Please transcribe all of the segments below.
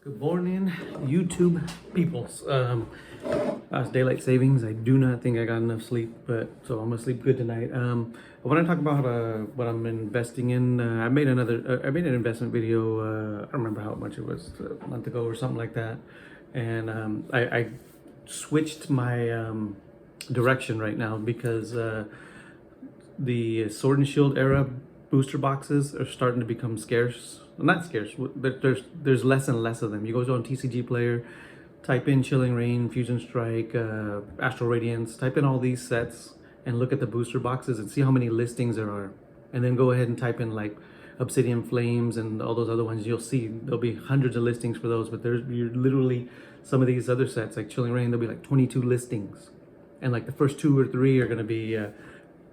Good morning, YouTube peoples. It's daylight savings. I do not think I got enough sleep, but so I'm gonna sleep good tonight. I want to talk about what I'm investing in. I made an investment video. I don't remember how much it was, a month ago or something like that, and I switched my direction right now because the Sword and Shield era booster boxes are starting to become scarce. Well, not scarce, but there's less and less of them. You go on TCG Player, type in Chilling Reign, Fusion Strike, Astral Radiance, type in all these sets and look at the booster boxes and see how many listings there are. And then go ahead and type in like Obsidian Flames and all those other ones. You'll see there'll be hundreds of listings for those, but you're literally, some of these other sets like Chilling Reign, there'll be like 22 listings. And like the first 2 or 3 are gonna be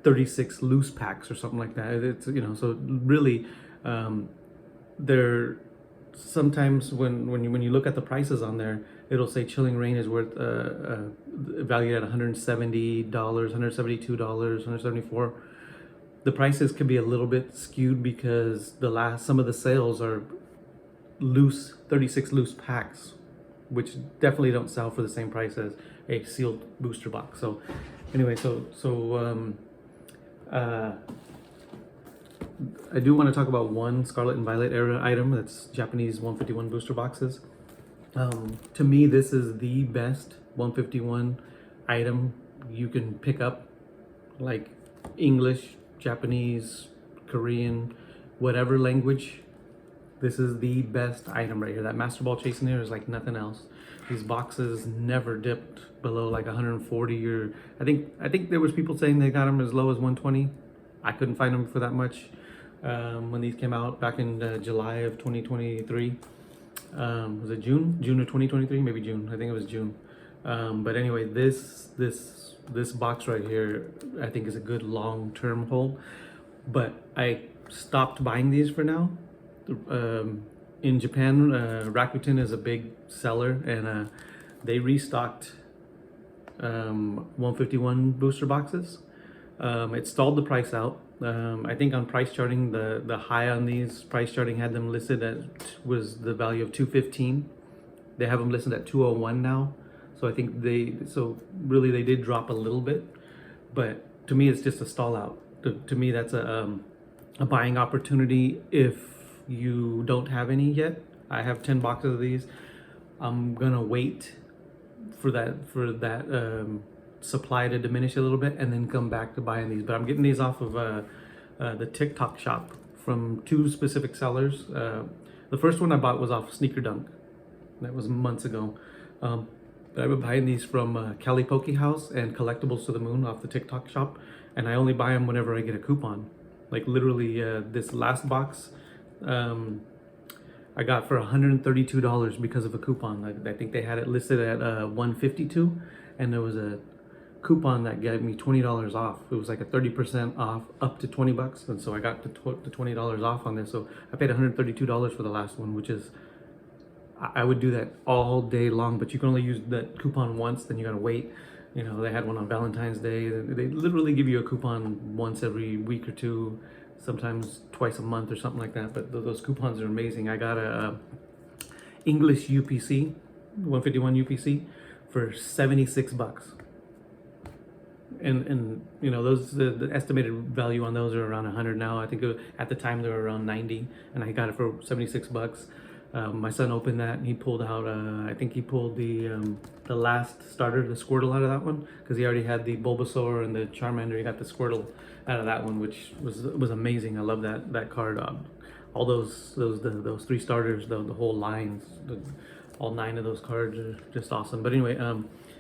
36 loose packs or something like that. It's, so really, they're sometimes when you look at the prices on there, it'll say Chilling Reign is worth valued at $170, $172, $174. The prices could be a little bit skewed because some of the sales are loose 36 loose packs, which definitely don't sell for the same price as a sealed booster box. So anyway, I do want to talk about one Scarlet and Violet era item that's Japanese 151 booster boxes. To me, this is the best 151 item you can pick up, like English, Japanese, Korean, whatever language. This is the best item right here. That Master Ball Chasing here is like nothing else. These boxes never dipped below like 140 or I think there was people saying they got them as low as 120. I couldn't find them for that much when these came out back in July of 2023. Was it June? June of 2023? Maybe June. I think it was June. But anyway, this box right here, I think is a good long-term hold. But I stopped buying these for now. In Japan, Rakuten is a big seller, and they restocked 151 booster boxes. It stalled the price out. I think on price charting, the high on these price charting had them listed at was the value of 215. They have them listed at 201 now. So I think they did drop a little bit, but to me it's just a stall out. To me that's a buying opportunity if you don't have any yet. I have 10 boxes of these. I'm gonna wait for that supply to diminish a little bit and then come back to buying these. But I'm getting these off of the TikTok shop from 2 specific sellers. The first one I bought was off Sneaker Dunk. That was months ago. But I've been buying these from Cali Poke House and Collectibles to the Moon off the TikTok shop, and I only buy them whenever I get a coupon. Like literally, this last box I got for $132 because of a coupon. I think they had it listed at $152, and there was a coupon that gave me $20 off. It was like a 30% off up to $20, and so I got the $20 off on this. So I paid $132 for the last one, which is, I would do that all day long, but you can only use that coupon once, then you gotta wait. They had one on Valentine's Day. They literally give you a coupon once every week or 2, sometimes twice a month or something like that. But those coupons are amazing. I got a English UPC, 151 UPC for $76. And those the estimated value on those are around 100 now. I think at the time they were around 90, and I got it for $76. My son opened that and he pulled out I think he pulled the last starter, the Squirtle, out of that one, because he already had the Bulbasaur and the Charmander. He got the Squirtle out of that one, which was amazing. I love that card. All those 3 starters, the whole lines, all 9 of those cards are just awesome. But anyway,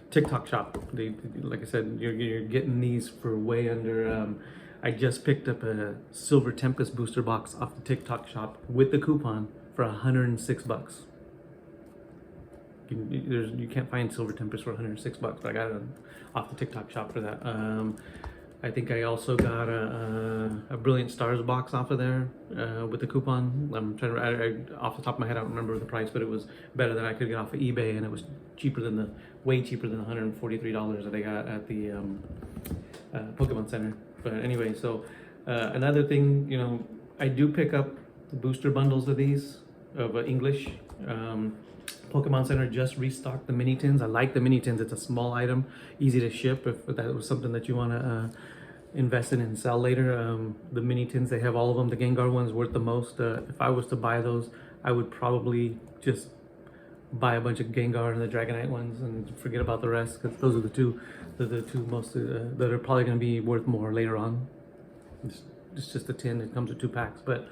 TikTok shop, like I said, you're getting these for way under. I just picked up a Silver Tempest booster box off the TikTok shop with the coupon for $106. You can't find Silver Tempest for $106, but I got it off the TikTok shop for that. I think I also got a Brilliant Stars box off of there with the coupon. I'm trying to, off the top of my head, I don't remember the price, but it was better than I could get off of eBay, and it was way cheaper than the $143 that I got at the Pokemon Center. But anyway, so another thing, I do pick up the booster bundles of these, of English. Pokemon Center just restocked the mini tins. I like the mini tins. It's a small item, easy to ship. If that was something that you want to invest in and sell later, the mini tins, they have all of them. The Gengar one's worth the most. If I was to buy those, I would probably just buy a bunch of Gengar and the Dragonite ones and forget about the rest, because those are the two most that are probably going to be worth more later on. It's just a tin. It comes with 2 packs, but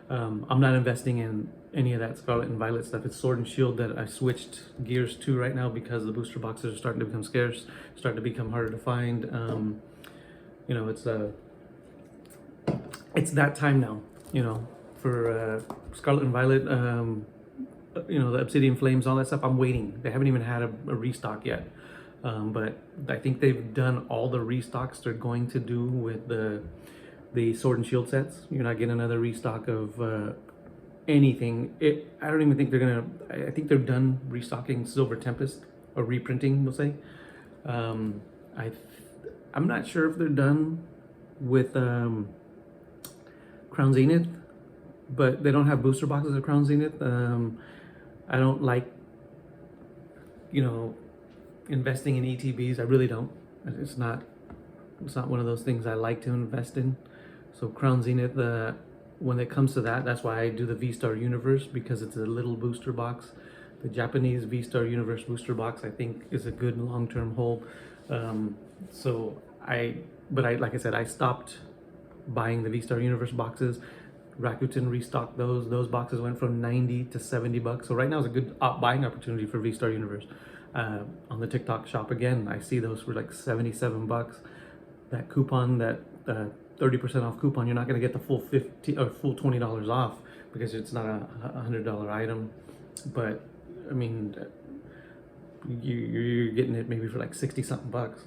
I'm not investing in any of that Scarlet and Violet stuff. It's Sword and Shield that I switched gears to right now, because the booster boxes are starting to become scarce, starting to become harder to find. You know, it's that time now, you know, for Scarlet and Violet. You know, the Obsidian Flames, all that stuff, I'm waiting. They haven't even had a restock yet. But I think they've done all the restocks they're going to do with the Sword and Shield sets. You're not getting another restock of anything. I don't even think they're gonna. I think they're done restocking Silver Tempest, or reprinting, we'll say. I'm not sure if they're done with Crown Zenith, but they don't have booster boxes of Crown Zenith. I don't like, you know, investing in ETBs. I really don't. It's not one of those things I like to invest in. So Crown Zenith, when it comes to that, that's why I do the V-Star Universe, because it's a little booster box. The Japanese V-Star Universe booster box, I think, is a good long-term hold. Like I said, I stopped buying the V-Star Universe boxes. Rakuten restocked those. Those boxes went from 90 to 70 bucks. So right now is a good buying opportunity for V-Star Universe. On the TikTok shop again, I see those for like 77 bucks. That coupon, that 30% off coupon, you're not going to get the full full $20 off, because it's not a $100 item. But I mean, you're getting it maybe for like 60 something bucks.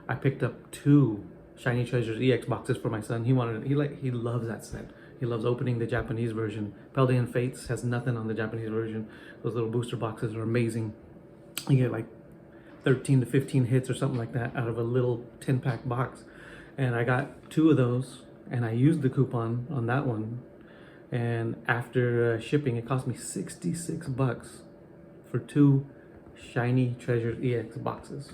I picked up 2 Shiny Treasures EX boxes for my son. He loves that set. He loves opening the Japanese version. Paldean Fates has nothing on the Japanese version. Those little booster boxes are amazing. You get like 13 to 15 hits or something like that out of a little 10-pack box. And I got 2 of those, and I used the coupon on that one. And after shipping, it cost me 66 bucks for 2 Shiny Treasures EX boxes.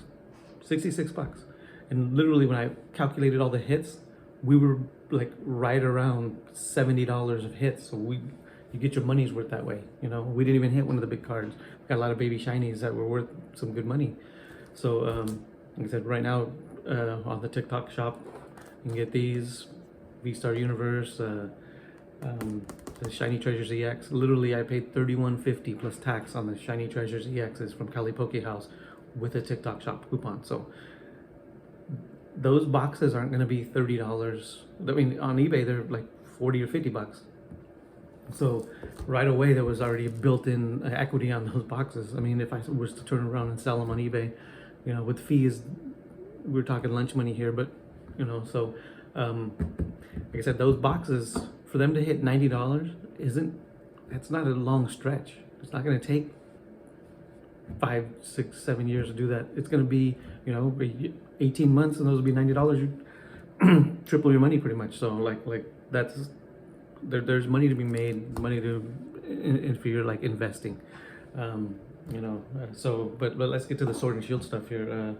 66 bucks. And literally, when I calculated all the hits, we were like right around $70 of hits. So you get your money's worth that way. You know, we didn't even hit one of the big cards. We got a lot of baby shinies that were worth some good money. So like I said, right now on the TikTok shop, you can get these V-Star Universe, the Shiny Treasures EX. Literally, I paid $31.50 plus tax on the Shiny Treasures EXs from Cali Poke House with a TikTok shop coupon. So those boxes aren't going to be $30. I mean, on eBay they're like 40 or 50 bucks. So right away there was already a built-in equity on those boxes. I mean, if I was to turn around and sell them on eBay, you know, with fees, we're talking lunch money here. But you know, so like I said, those boxes, for them to hit $90 that's not a long stretch. It's not going to take 5, 6, 7 years to do that. It's going to be, you know, 18 months, and those will be $90. You triple your money pretty much. So like that's there's money to be made, money to for your like investing. You know, so but let's get to the Sword and Shield stuff here.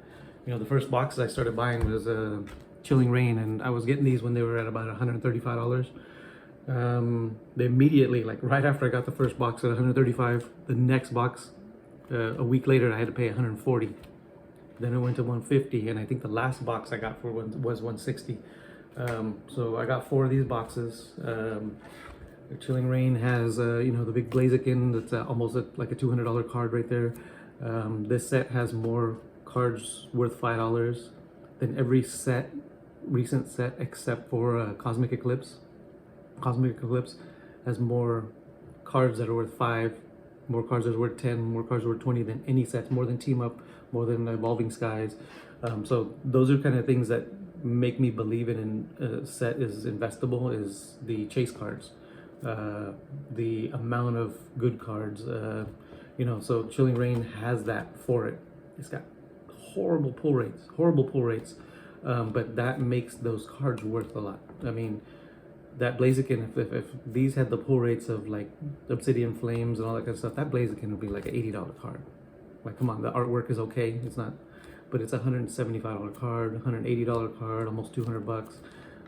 You know, the first boxes I started buying was Chilling Reign, and I was getting these when they were at about $135. They immediately, like right after I got the first box at $135, the next box a week later I had to pay $140. Then it went to $150, and I think the last box I got for was $160. So I got 4 of these boxes. Chilling Reign has you know, the big Blaziken that's almost like a $200 card right there. This set has more cards worth $5 than every recent set except for Cosmic Eclipse. Cosmic Eclipse has more cards that are worth 5, more cards that are worth 10, more cards that are worth 20 than any sets, more than Team Up, more than Evolving Skies. So those are kind of things that make me believe in a set is investable, is the chase cards. The amount of good cards, you know, so Chilling Reign has that for it. It's got horrible pull rates, but that makes those cards worth a lot. I mean, that Blaziken, if these had the pull rates of like Obsidian Flames and all that kind of stuff, that Blaziken would be like an $80 card. Like, come on, the artwork is okay. It's not, but it's a $175 card, $180 card, almost 200 bucks,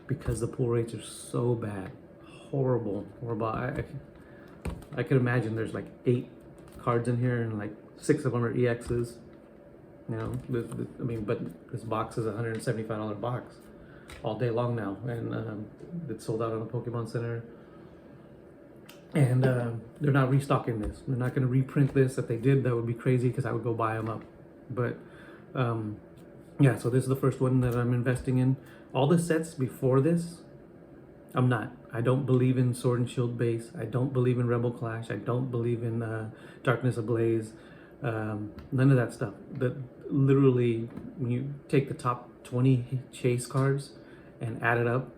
because the pull rates are so bad, horrible. I could imagine there's like 8 cards in here, and like 6 of them are EXs. You know, I mean, but this box is a $175 box all day long now, and it's sold out on the Pokemon Center. And they're not restocking this. They're not going to reprint this. If they did, that would be crazy, because I would go buy them up. But yeah, so this is the first one that I'm investing in. All the sets before this, I'm not. I don't believe in Sword and Shield base. I don't believe in Rebel Clash. I don't believe in Darkness Ablaze. None of that stuff. That literally, when you take the top 20 chase cards and add it up,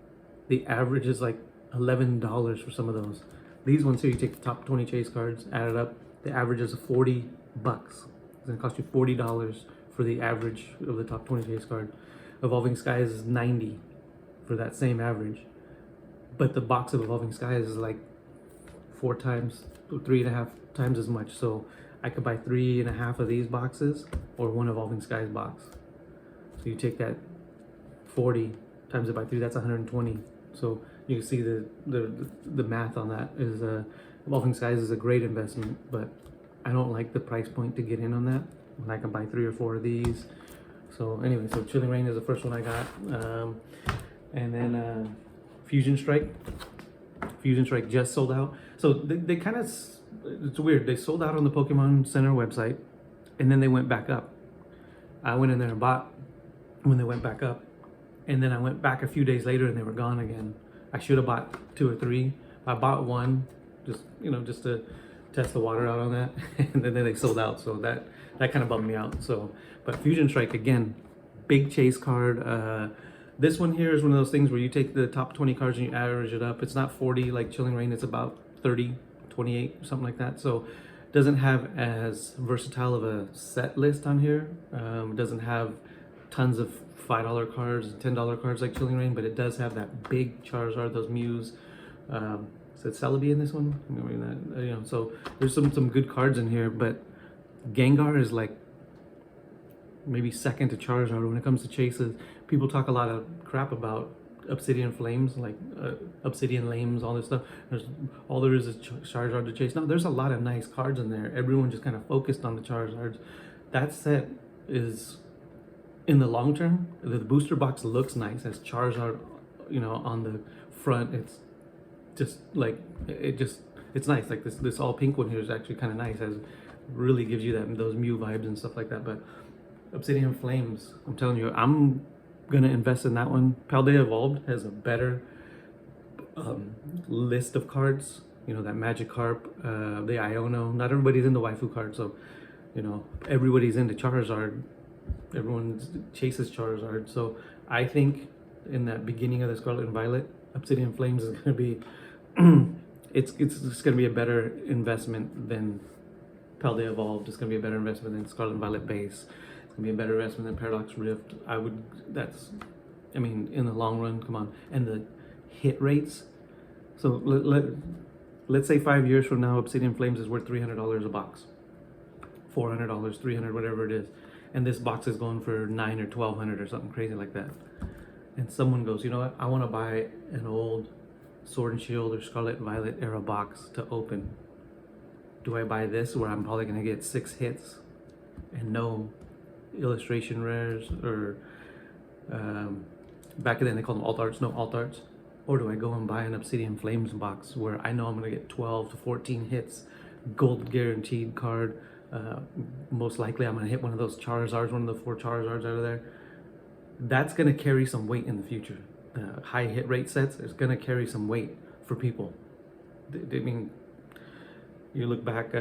the average is like $11 for some of those. These ones here, you take the top 20 chase cards, add it up, the average is 40 bucks. It's gonna cost you $40 for the average of the top 20 chase card. Evolving Skies is 90 for that same average. But the box of Evolving Skies is like 4 times, 3.5 times as much. So I could buy 3.5 of these boxes or 1 Evolving Skies box. So you take that 40 times it by 3, that's 120. So you can see the math on that is Evolving Skies is a great investment, but I don't like the price point to get in on that when I can buy 3 or 4 of these. So anyway, so Chilling Reign is the first one I got, and then Fusion Strike. Fusion Strike just sold out. So they kind of, it's weird. They sold out on the Pokemon Center website, and then they went back up. I went in there and bought when they went back up, and then I went back a few days later and they were gone again. I should have bought 2 or 3. I bought 1, just to test the water out on that, and then they sold out. So that kind of bummed me out. So, but Fusion Strike again, big chase card. This one here is one of those things where you take the top 20 cards and you average it up. It's not 40 like Chilling Reign. It's about 30, 28, something like that. So it doesn't have as versatile of a set list on here. It doesn't have tons of $5 cards and $10 cards like Chilling Reign, but it does have that big Charizard, those Mews. Is it Celebi in this one? I mean, that, you know, so there's some good cards in here, but Gengar is like maybe second to Charizard when it comes to chases. People talk a lot of crap about Obsidian Flames, like Obsidian Lames, all this stuff. All there is Charizard to chase. No, there's a lot of nice cards in there. Everyone just kind of focused on the Charizards. That set is, in the long term, the booster box looks nice as Charizard, you know, on the front. It's just like it's nice. Like this all pink one here is actually kind of nice, as really gives you those Mew vibes and stuff like that. But Obsidian Flames, I'm telling you, I'm gonna invest in that one. Paldea Evolved has a better list of cards. You know, that Magikarp, the Iono. Not everybody's into waifu cards, so you know everybody's into Charizard. Everyone chases Charizard. So I think in that beginning of the Scarlet and Violet, Obsidian Flames is gonna be it's gonna be a better investment than Paldea Evolved. It's gonna be a better investment than Scarlet and Violet base. It's gonna be a better investment than Paradox Rift. I mean, in the long run, come on. And the hit rates. So let's say 5 years from now, Obsidian Flames is worth $300 a box, $400, $300, whatever it is, and this box is going for $900 or $1,200 or something crazy like that. And someone goes, you know what? I want to buy an old Sword and Shield or Scarlet and Violet era box to open. Do I buy this where I'm probably gonna get 6 hits and no illustration rares, or back then they called them alt arts, no alt arts? Or do I go and buy an Obsidian Flames box where I know I'm gonna get 12 to 14 hits, gold guaranteed card? Most likely I'm gonna hit one of those Charizards, one of the 4 Charizards out of there. That's gonna carry some weight in the future. High hit rate sets is gonna carry some weight for people. I mean, you look back,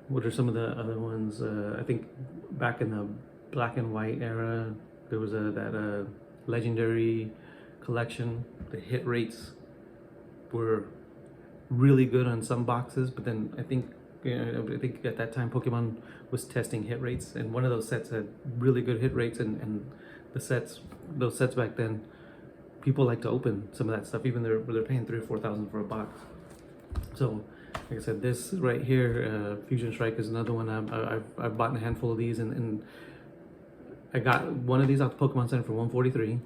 what are some of the other ones? I think back in the black and white era, there was that legendary collection. The hit rates were really good on some boxes, but then I think at that time Pokemon was testing hit rates, and one of those sets had really good hit rates, and those sets back then people like to open some of that stuff, even though they're paying 3,000 or 4,000 for a box. So, like I said, this right here, Fusion Strike, is another one. I've bought a handful of these, and I got one of these off the Pokemon Center for 143.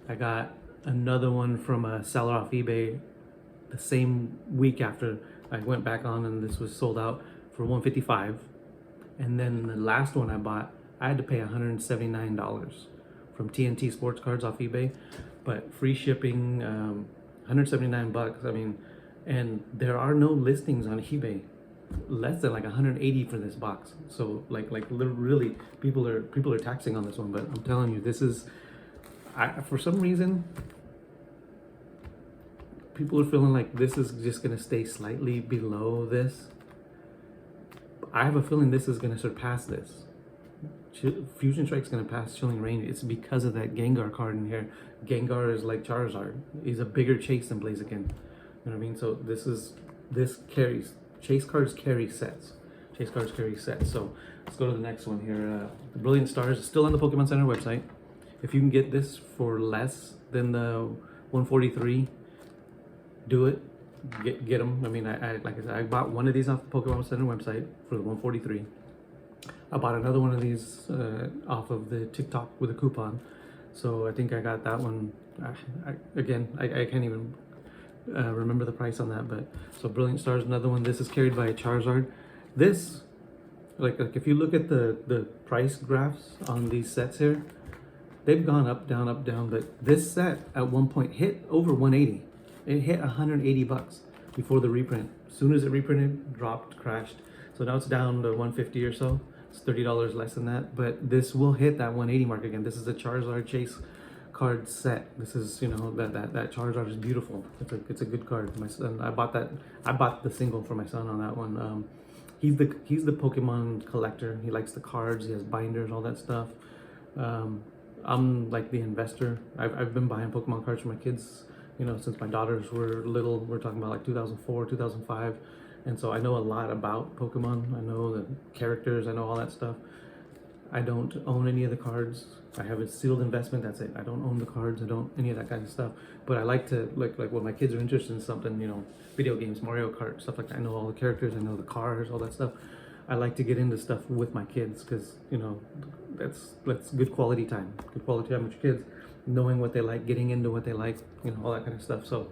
I got another one from a seller off eBay the same week after I went back on, and this was sold out for 155. And then the last one I bought, I had to pay $179 from TNT Sports Cards off eBay, but free shipping, 179 bucks. I mean, and there are no listings on eBay less than like 180 for this box. So like really, people are taxing on this one. But I'm telling you, this is, for some reason, people are feeling like this is just gonna stay slightly below this. I have a feeling this is gonna surpass this. Fusion Strike's gonna pass Chilling Reign. It's because of that Gengar card in here. Gengar is like Charizard. He's a bigger chase than Blaziken. You know what I mean? So this carries. Chase cards carry sets. Chase cards carry sets. So let's go to the next one here. The Brilliant Stars is still on the Pokemon Center website. If you can get this for less than the 143, do it. Get them. I mean, like I said, I bought one of these off the Pokemon Center website for the 143. I bought another one of these off of the TikTok with a coupon. So I think I got that one. I can't even remember the price on that. But so Brilliant Stars, another one. This is carried by a Charizard. This, like if you look at the price graphs on these sets here, they've gone up, down, up, down. But this set at one point hit over 180. It hit 180 bucks before the reprint. As soon as it reprinted, dropped, crashed. So now it's down to 150 or so. It's $30 less than that, but this will hit that 180 mark again. This is a Charizard Chase card set. This is, you know, that Charizard is beautiful. It's a good card. My son, I bought the single for my son on that one. He's the Pokemon collector. He likes the cards. He has binders, all that stuff. I'm like the investor. I've been buying Pokemon cards for my kids, you know, since my daughters were little. We're talking about like 2004, 2005. And so I know a lot about Pokemon. I know the characters, I know all that stuff. I don't own any of the cards. I have a sealed investment, that's it. I don't own the cards, I don't any of that kind of stuff. But I like to, like when my kids are interested in something, you know, video games, Mario Kart, stuff like that. I know all the characters, I know the cars, all that stuff. I like to get into stuff with my kids because, you know, that's good quality time. Good quality time with your kids. Knowing what they like, getting into what they like, you know, all that kind of stuff. So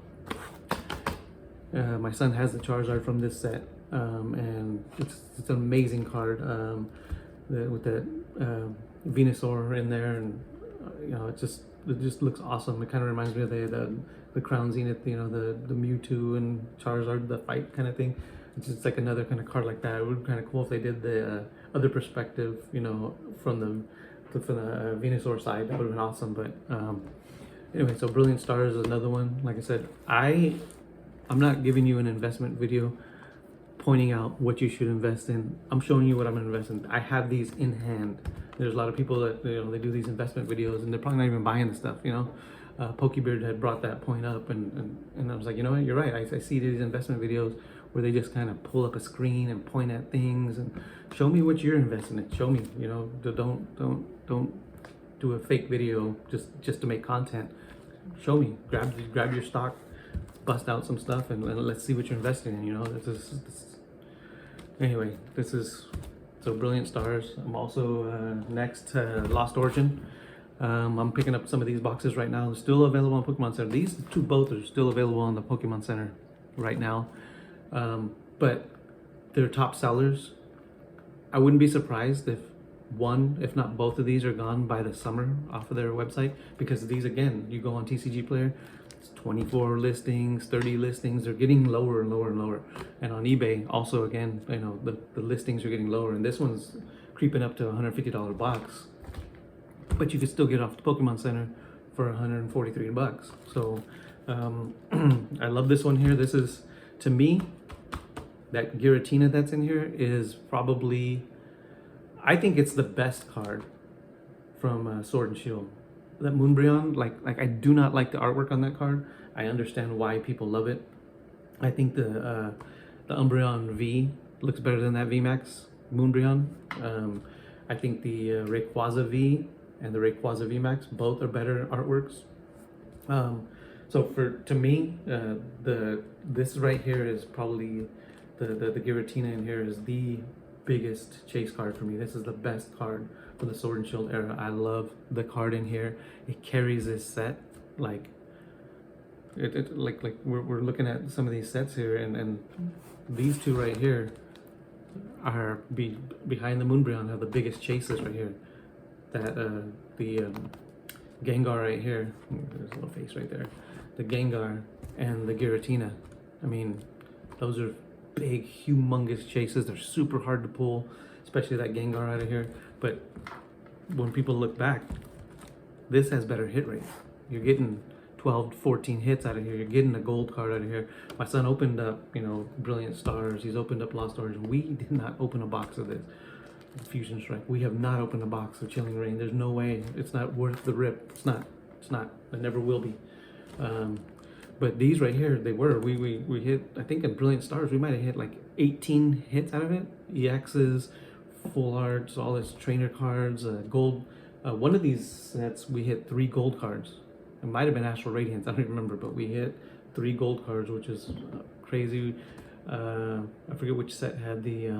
my son has the Charizard from this set, and it's an amazing card with that Venusaur in there, and you know, it just looks awesome. It kind of reminds me of the Crown Zenith, you know, the Mewtwo and Charizard, the fight kind of thing. It's just like another kind of card like that. It would be kind of cool if they did the other perspective, you know, from the Venusaur side. That would have been awesome. But anyway, so Brilliant Stars is another one. Like I said, I'm not giving you an investment video pointing out what you should invest in. I'm showing you what I'm investing in. I have these in hand. There's a lot of people that, you know, they do these investment videos and they're probably not even buying the stuff, you know. Pokebeard had brought that point up, and I was like, you know what, you're right. I see these investment videos where they just kind of pull up a screen and point at things and show me what you're investing in. Show me, you know, don't do a fake video just to make content. Show me, grab your stock, bust out some stuff, and let's see what you're investing in. You know, anyway, this is so Brilliant Stars. I'm also next Lost Origin. I'm picking up some of these boxes right now. They're still available on Pokemon Center. These two both are still available on the Pokemon Center right now, but they're top sellers. I wouldn't be surprised if one, if not both of these are gone by the summer off of their website, because these, again, you go on TCG Player, 24 listings, 30 listings, they're getting lower and lower and lower. And on eBay also, again, you know, the listings are getting lower, and this one's creeping up to a $150 box, but you could still get off the Pokemon Center for 143 bucks. So I love this one here. This is, to me, that Giratina that's in here is probably, I think it's the best card from Sword and Shield. That Moonbreon, like I do not like the artwork on that card. I understand why people love it. I think the Umbreon V looks better than that VMAX Moonbreon. I think the Rayquaza V and the Rayquaza VMAX both are better artworks. So to me, this right here is probably the Giratina in here is the biggest chase card for me. This is the best card for the Sword and Shield era. I love the card in here. It carries this set like like we're looking at some of these sets here, and these two right here are behind the Moonbryon have the biggest chases right here. That the Gengar right here, there's a little face right there. The Gengar and the Giratina. I mean, those are big, humongous chases. They're super hard to pull, especially that Gengar out of here. But when people look back, this has better hit rate. You're getting 12 to 14 hits out of here. You're getting a gold card out of here. My son opened up, you know, Brilliant Stars. He's opened up Lost Origin. We did not open a box of this. Fusion Strike. We have not opened a box of Chilling Reign. There's no way. It's not worth the rip. It's not. It's not. It never will be. But these right here, they were. We hit, I think in Brilliant Stars, we might have hit like 18 hits out of it. EXs, full arts, all this trainer cards, gold. One of these sets, we hit 3 gold cards. It might have been Astral Radiance. I don't remember, but we hit 3 gold cards, which is crazy. I forget which set had the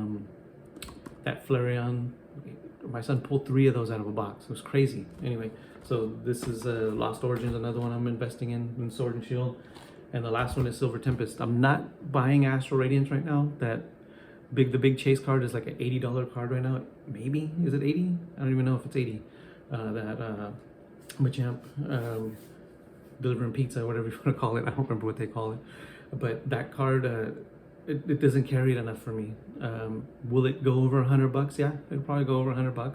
that Flareon. My son pulled 3 of those out of a box. It was crazy. Anyway, so this is Lost Origins, another one I'm investing in Sword and Shield. And the last one is Silver Tempest. I'm not buying Astral Radiance right now. The big chase card is like an $80 card right now. Maybe, is it 80? I don't even know if it's 80. That Machamp, delivering pizza, whatever you want to call it. I don't remember what they call it. But that card, it doesn't carry it enough for me. Will it go over $100? Yeah, it'll probably go over $100.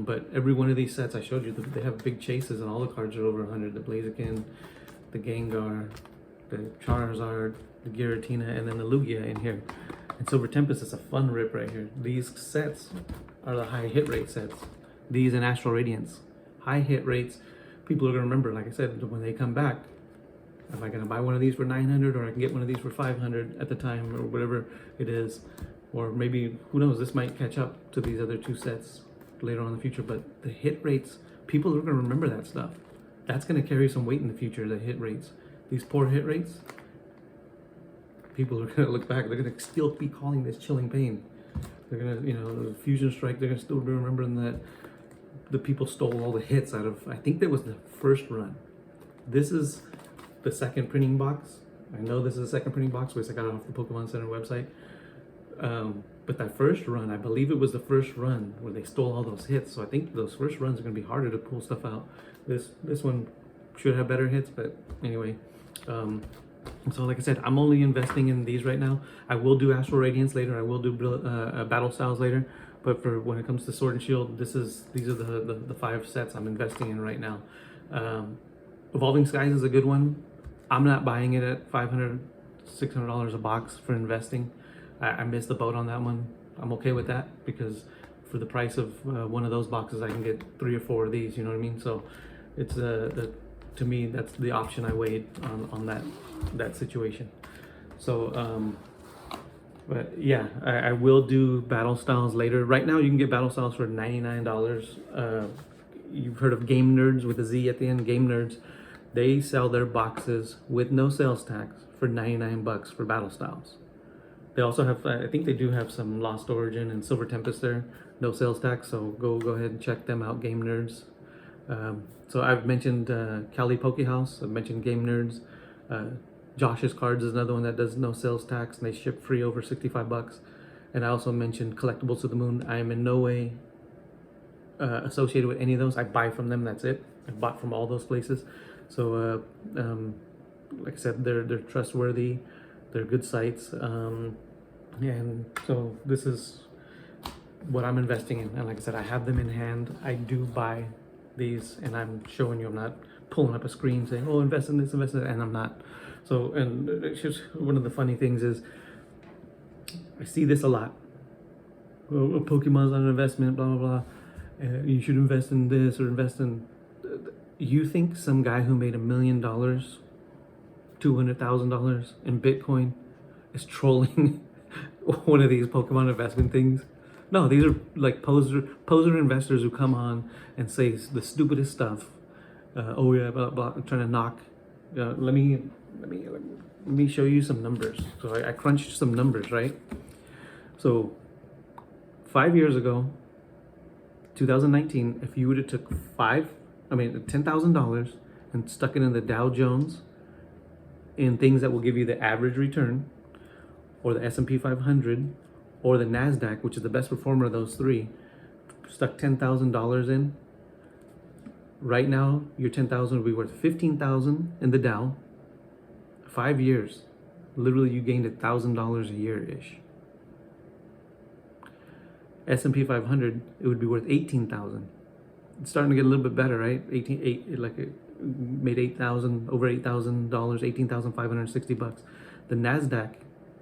But every one of these sets I showed you, they have big chases, and all the cards are over 100. The Blaziken, the Gengar, the Charizard, the Giratina, and then the Lugia in here. And Silver Tempest is a fun rip right here. These sets are the high hit rate sets. These and Astral Radiance, high hit rates. People are gonna remember, like I said, when they come back. Am I gonna buy one of these for 900, or I can get one of these for 500 at the time, or whatever it is, or maybe, who knows, this might catch up to these other 2 sets later on in the future. But the hit rates, people are gonna remember that stuff. That's gonna carry some weight in the future. The hit rates, these poor hit rates, people are gonna look back. They're gonna still be calling this Chilling Pain. They're gonna, you know, the Fusion Strike. They're gonna still be remembering that the people stole all the hits out of. I think that was the first run. This is the second printing box. I know this is the second printing box because I got it off the Pokemon Center website. But that first run, I believe it was the first run where they stole all those hits. So I think those first runs are going to be harder to pull stuff out. This one should have better hits, but anyway. So like I said, I'm only investing in these right now. I will do Astral Radiance later. I will do Battle Styles later. But for when it comes to Sword and Shield, these are the 5 sets I'm investing in right now. Evolving Skies is a good one. I'm not buying it at $500, $600 a box for investing. I missed the boat on that one. I'm okay with that because for the price of one of those boxes, I can get 3 or 4 of these. You know what I mean? So it's to me, that's the option I weighed on that situation. So but yeah, I will do Battle Styles later. Right now, you can get Battle Styles for $99. You've heard of Game Nerds with a Z at the end. Game Nerds, they sell their boxes with no sales tax for $99 for Battle Styles. They also have, I think they do have some Lost Origin and Silver Tempest there, no sales tax. So go ahead and check them out, Game Nerds. So I've mentioned Cali Poke House. I've mentioned Game Nerds. Josh's Cards is another one that does no sales tax, and they ship free over $65. And I also mentioned Collectibles to the Moon. I am in no way associated with any of those. I buy from them. That's it. I bought from all those places. So like I said, they're trustworthy. They're good sites. And so this is what I'm investing in. And like I said, I have them in hand. I do buy these, and I'm showing you. I'm not pulling up a screen saying, "Oh, invest in this, invest in that," and I'm not. So, and it's just one of the funny things is I see this a lot. Oh, Pokemon's not an investment, blah blah blah. You should invest in this or invest in. You think some guy who made $1 million, $200,000 in Bitcoin is trolling one of these Pokemon investment things? No, these are like poser investors who come on and say the stupidest stuff. oh yeah, blah blah. I'm trying to knock. Let me show you some numbers. So I crunched some numbers, right? So 5 years ago, 2019, if you would have took $10,000 and stuck it in the Dow Jones in things that will give you the average return, or the S&P 500, or the NASDAQ, which is the best performer of those three, stuck $10,000 in, right now your 10,000 will be worth 15,000 in the Dow. 5 years, literally you gained $1,000 a year-ish. S&P 500, it would be worth 18,000. It's starting to get a little bit better, right? It made 8,000, over $8,000, 18,560 bucks. The NASDAQ,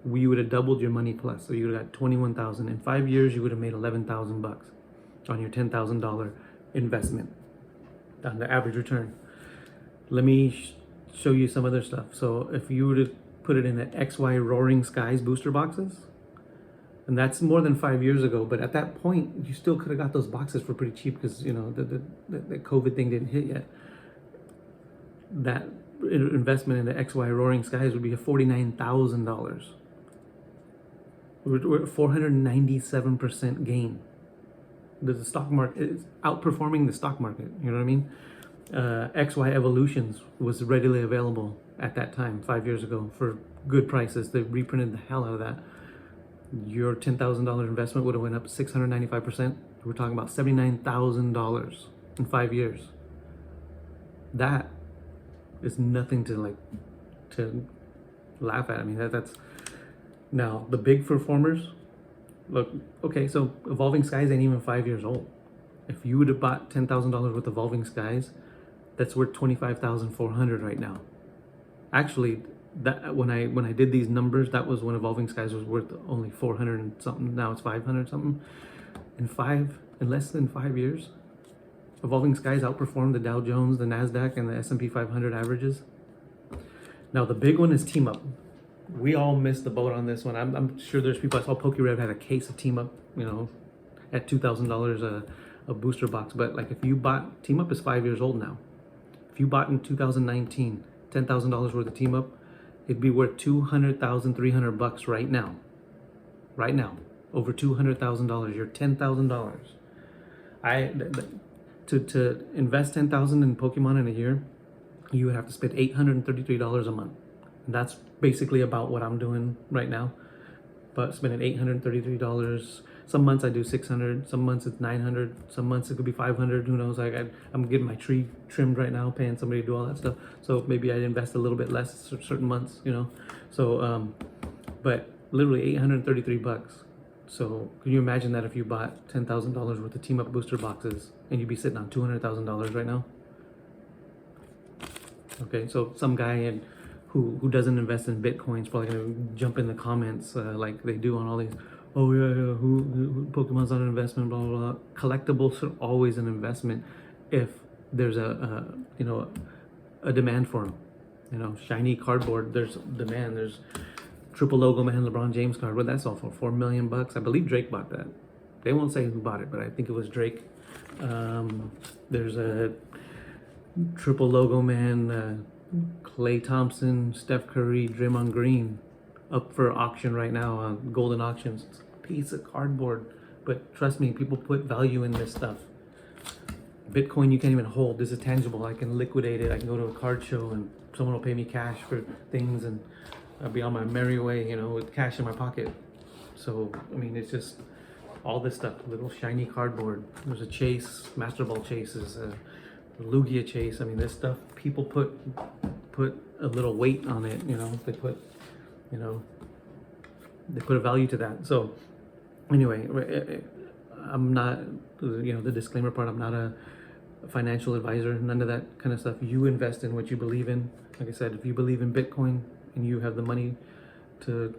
we would have doubled your money plus, so you would have got 21,000. In 5 years, you would have made 11,000 bucks on your $10,000 investment on the average return. Let me show you some other stuff. So if you were to put it in an XY Roaring Skies booster boxes, and that's more than 5 years ago, but at that point, you still could have got those boxes for pretty cheap because, you know, the COVID thing didn't hit yet. That investment in the XY Roaring Skies would be a $49,000. We're at 497% gain. The stock market is outperforming the stock market. You know what I mean? XY Evolutions was readily available at that time, 5 years ago, for good prices. They reprinted the hell out of that. Your $10,000 investment would have went up 695%. We're talking about $79,000 in 5 years. That is nothing to laugh at. I mean, that's now the big performers. Look, okay, so Evolving Skies ain't even 5 years old. If you would have bought $10,000 worth of Evolving Skies, that's worth $25,400 right now. Actually, that when I did these numbers, that was when Evolving Skies was worth only 400 and something. Now it's 500 something. In less than 5 years, Evolving Skies outperformed the Dow Jones, the NASDAQ, and the S&P 500 averages. Now the big one is Team Up. We all missed the boat on this one. I'm sure there's people. I saw PokeRev had a case of Team Up, you know, at $2,000 a booster box. But like, if you bought Team Up, is 5 years old now. If you bought in 2019, $10,000 worth of Team Up, it'd be worth $200,300 right now. Right now, over $200,000. You're $10,000. To invest $10,000 in Pokemon in a year, you would have to spend $833 a month. And that's basically about what I'm doing right now. But spending $833. Some months I do $600. Some months it's $900. Some months it could be $500. Who knows? I'm getting my tree trimmed right now, paying somebody to do all that stuff. So maybe I'd invest a little bit less certain months, you know. So, but literally $833. So can you imagine that if you bought $10,000 worth of Team Up booster boxes, and you'd be sitting on $200,000 right now? Okay, so some guy who doesn't invest in Bitcoin is probably gonna jump in the comments like they do on all these. Oh yeah, who Pokemon's not an investment, blah blah blah. Collectibles are always an investment if there's a demand for them. You know, shiny cardboard, there's demand. There's triple logo man LeBron James card. What that's all for? $4 million. I believe Drake bought that. They won't say who bought it, but I think it was Drake. There's a triple logo man, Klay Thompson, Steph Curry, Draymond Green, up for auction right now on Golden Auctions. It's a piece of cardboard, but trust me, people put value in this stuff. Bitcoin you can't even hold. This is tangible. I can liquidate it. I can go to a card show and someone will pay me cash for things, and I'll be on my merry way, you know, with cash in my pocket. So I mean, it's just all this stuff. Little shiny cardboard. There's a Chase, Master Ball Chases, Lugia Chase. I mean, this stuff, people put a little weight on it, you know. They put a value to that. So anyway, I'm not, you know, the disclaimer part, I'm not a financial advisor, none of that kind of stuff. You invest in what you believe in. Like I said, if you believe in Bitcoin and you have the money to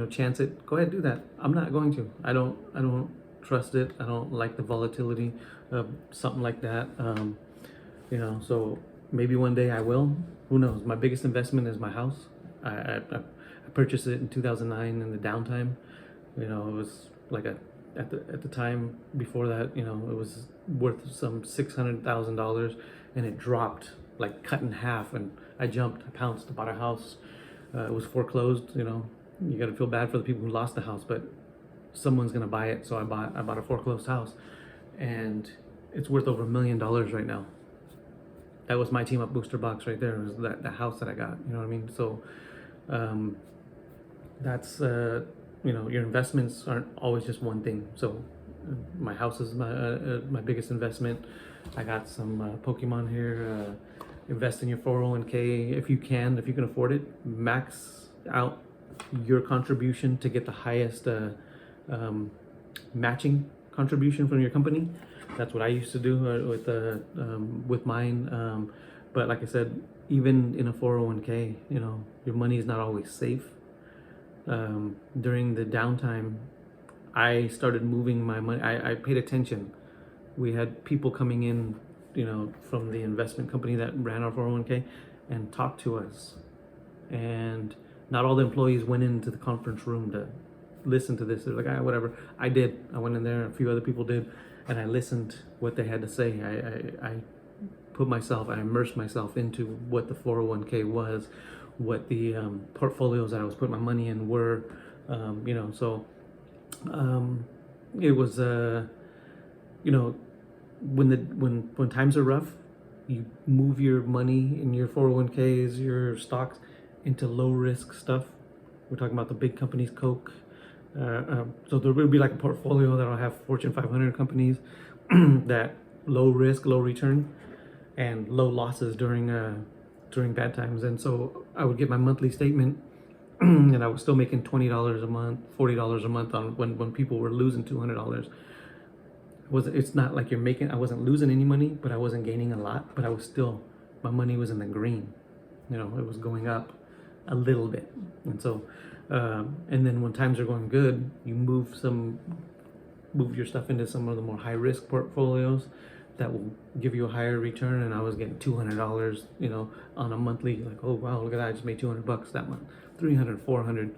chance it, go ahead, do that. I'm not going to. I don't trust it. I don't like the volatility of something like that. So maybe one day I will. Who knows? My biggest investment is my house. I purchased it in 2009 in the downtime. You know, it was like a at the time before that, you know, it was worth some $600,000, and it dropped, like cut in half, and I jumped, I pounced, bought a house. It was foreclosed. You know, you got to feel bad for the people who lost the house, but someone's gonna buy it. So I bought a foreclosed house, and it's worth over $1 million right now. That was my team up booster box right there. It was that house that I got. You know what I mean? So that's you know, your investments aren't always just one thing. So my house is my biggest investment. I got some Pokemon here. Invest in your 401k if you can afford it. Max out your contribution to get the highest matching contribution from your company. That's what I used to do with mine. But like I said, even in a 401k, you know, your money is not always safe. During the downtime, I started moving my money. I paid attention. We had people coming in, you know, from the investment company that ran our 401k and talked to us. And not all the employees went into the conference room to listen to this. They're like, ah, whatever. I did. I went in there, a few other people did, and I listened what they had to say. I immersed myself into what the 401k was, what the portfolios that I was putting my money in were, you know, so it was, you know, when times are rough, you move your money in your 401ks, your stocks, into low risk stuff. We're talking about the big companies, Coke. So there will be like a portfolio that'll have Fortune 500 companies that low risk, low return, and low losses during bad times. And so I would get my monthly statement, and I was still making $20 a month, $40 a month on when people were losing $200. It's not like I wasn't losing any money, but I wasn't gaining a lot. But I was still, my money was in the green. You know, it was going up a little bit. And so, and then when times are going good, you move your stuff into some of the more high risk portfolios that will give you a higher return. And I was getting $200, you know, on a monthly, like, oh wow, look at that, I just made $200 that month, 300, 400.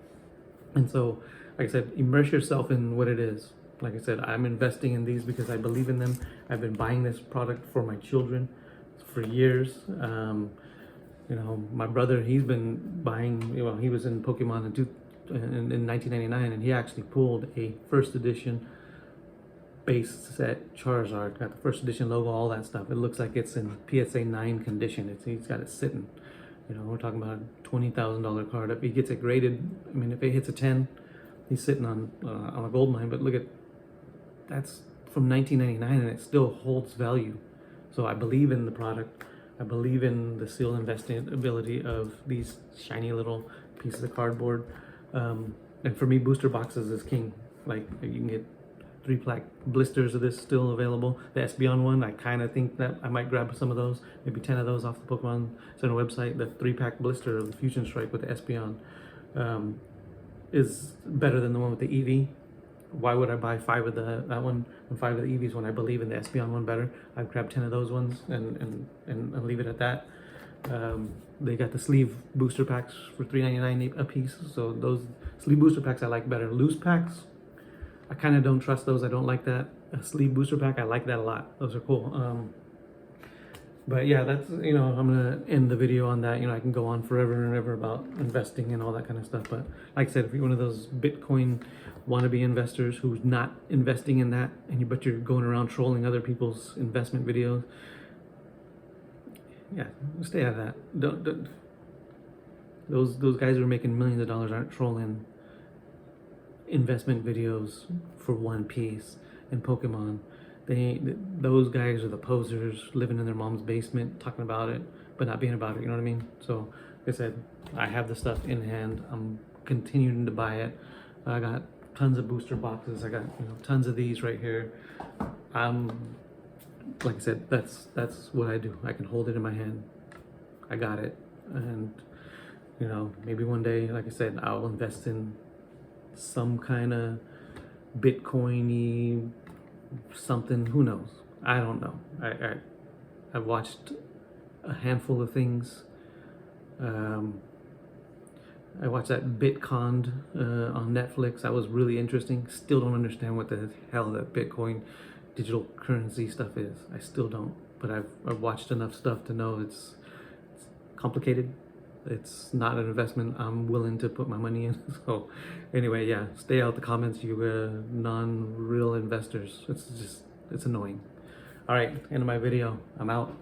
And so, like I said, immerse yourself in what it is. Like I said, I'm investing in these because I believe in them. I've been buying this product for my children for years. You know, my brother, he's been buying, you know, he was in Pokemon in 1999, and he actually pulled a first edition base set Charizard, got the first edition logo, all that stuff. It looks like it's in PSA 9 condition. He's got it sitting. You know, we're talking about a $20,000 card. If he gets it graded, I mean, if it hits a 10, he's sitting on a gold mine. But look at, that's from 1999, and it still holds value. So I believe in the product. I believe in the seal investing ability of these shiny little pieces of cardboard. And for me, booster boxes is king. Like, you can get 3-pack blisters of this still available. The Espeon one, I kind of think that I might grab some of those, maybe 10 of those off the Pokemon Center website. The 3-pack blister of the Fusion Strike with the Espeon is better than the one with the Eevee. Why would I buy 5 of that one and 5 of the Eevees when I believe in the Espeon one better? I'd grab 10 of those ones and leave it at that. They got the sleeve booster packs for $3.99 a piece. So those sleeve booster packs I like better. Loose packs, I kind of don't trust those. I don't like that. A sleeve booster pack, I like that a lot. Those are cool. But yeah, that's, you know, I'm gonna end the video on that. You know, I can go on forever and ever about investing and all that kind of stuff. But like I said, if you're one of those Bitcoin wannabe investors who's not investing in that, but you're going around trolling other people's investment videos, yeah, stay out of that. Don't those guys who are making millions of dollars aren't trolling investment videos for One Piece and Pokemon. Those guys are the posers living in their mom's basement talking about it but not being about it, you know what I mean? So like I said, I have the stuff in hand. I'm continuing to buy it. I got tons of booster boxes. I got, you know, tons of these right here. Like I said, that's what I do. I can hold it in my hand. I got it. And you know, maybe one day, like I said, I'll invest in some kind of Bitcoin-y something. Who knows? I don't know. I've watched a handful of things. I watched that Bitcoin on Netflix. That was really interesting. Still don't understand what the hell that Bitcoin digital currency stuff is. I still don't. But I've watched enough stuff to know it's complicated. It's not an investment I'm willing to put my money in. So anyway, yeah, stay out the comments, you non-real investors. It's annoying. All right, end of my video. I'm out.